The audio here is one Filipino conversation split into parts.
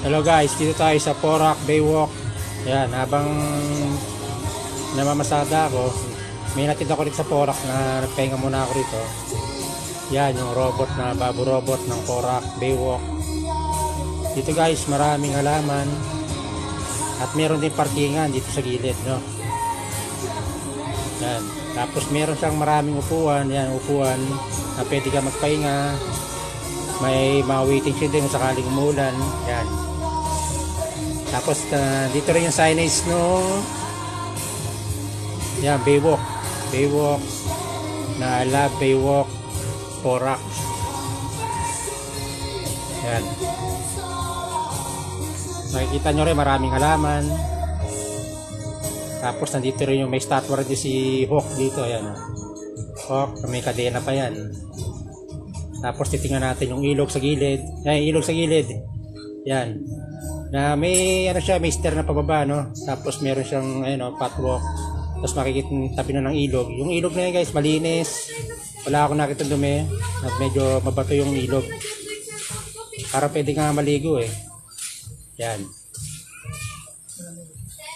Hello guys, dito tayo sa Porac Baywalk. Yan, habang namamasada ako, may natid ako dito sa Porac na nagpahinga muna ako rito. Yan, yung robot na babo robot ng Porac Baywalk. Dito guys, maraming halaman at meron din parkingan dito sa gilid, no? Yan, tapos meron siyang maraming upuan. Yan, upuan na pwede ka magpahinga. May mga waiting shed din sakaling umulan. Yan. Tapos dito rin yung signage no. Yan, Baywalk. Baywalk na I love Baywalk Porac. Yan. Makikita nyo rin maraming halaman. Tapos nandito rin yung may statue rin si Hawk dito. Ayan. Hawk, may kadena pa yan. Tapos titingnan natin yung ilog sa gilid. Yan, ilog sa gilid. Yan. Na may ano siya, may stair na pababa, no? Tapos meron siyang ano, pathwalk. Tapos makikita tabi na ng ilog. Yung ilog na yan guys, malinis. Wala akong nakita dumi. At medyo mabato yung ilog. Para pwede nga maligo eh. Yan.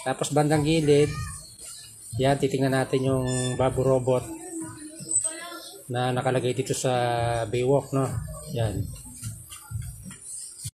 Tapos bandang gilid. Yan, titingnan natin yung babo robot na nakalagay dito sa Baywalk, no? Yan.